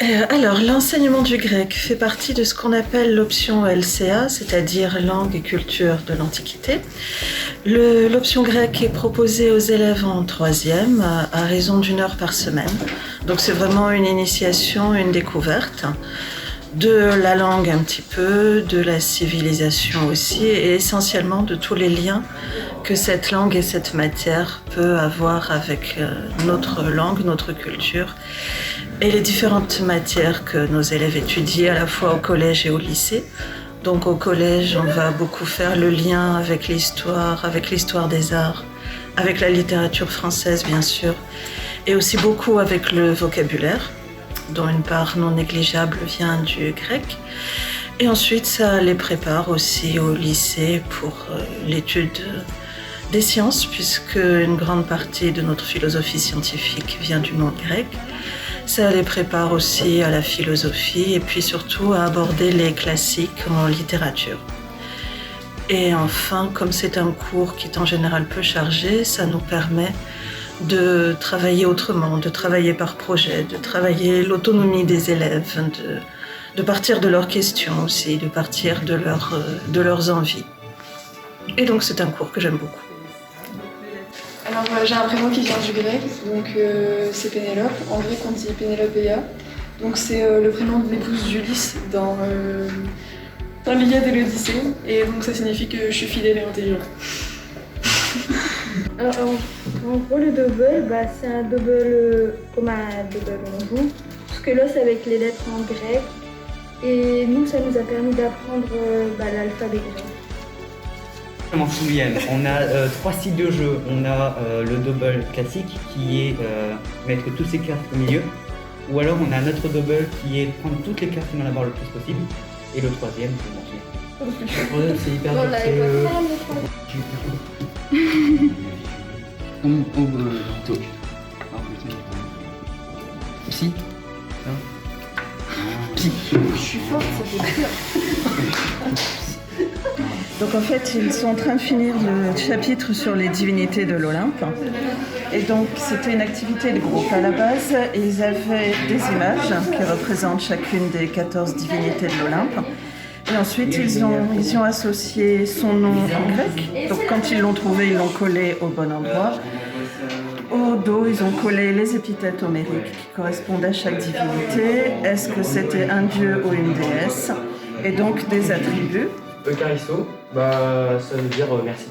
Alors, l'enseignement du grec fait partie de ce qu'on appelle l'option LCA, c'est-à-dire langue et culture de l'Antiquité. L'option grecque est proposée aux élèves en troisième à raison d'1 heure par semaine. Donc c'est vraiment une initiation, une découverte de la langue un petit peu, de la civilisation aussi, et essentiellement de tous les liens que cette langue et cette matière peut avoir avec notre langue, notre culture, et les différentes matières que nos élèves étudient à la fois au collège et au lycée. Donc au collège, on va beaucoup faire le lien avec l'histoire des arts, avec la littérature française bien sûr, et aussi beaucoup avec le vocabulaire, dont une part non négligeable vient du grec. Et ensuite, ça les prépare aussi au lycée pour l'étude des sciences, puisque une grande partie de notre philosophie scientifique vient du monde grec. Ça les prépare aussi à la philosophie et puis surtout à aborder les classiques en littérature. Et enfin, comme c'est un cours qui est en général peu chargé, ça nous permet de travailler autrement, de travailler par projet, de travailler l'autonomie des élèves, de partir de leurs questions aussi, de partir de leurs envies. Et donc c'est un cours que j'aime beaucoup. Alors j'ai un prénom qui vient du grec, donc c'est Pénélope. En grec on dit Pénélopeia. Donc c'est le prénom de l'épouse d'Ulysse dans l'Iliade et l'Odyssée. Et donc ça signifie que je suis fidèle et intelligente. Alors, en gros, le double, c'est un double comme un double on joue, parce que là, c'est avec les lettres en grec. Et nous, ça nous a permis d'apprendre l'alphabet grec. Je m'en souviens, on a 3 styles de jeu. On a le double classique qui est mettre toutes ses cartes au milieu. Ou alors on a notre double qui est prendre toutes les cartes et en avoir le plus possible. Et le troisième, c'est manger. C'est hyper dur. Si. Je suis forte, ça fait peur. Donc en fait, ils sont en train de finir le chapitre sur les divinités de l'Olympe. Et donc c'était une activité de groupe. À la base, ils avaient des images qui représentent chacune des 14 divinités de l'Olympe. Et ensuite, ils ont associé son nom en grec. Donc quand ils l'ont trouvé, ils l'ont collé au bon endroit. Au dos, ils ont collé les épithètes homériques qui correspondent à chaque divinité. Est-ce que c'était un dieu ou une déesse? Et donc des attributs. Eucharisto, ça veut dire merci.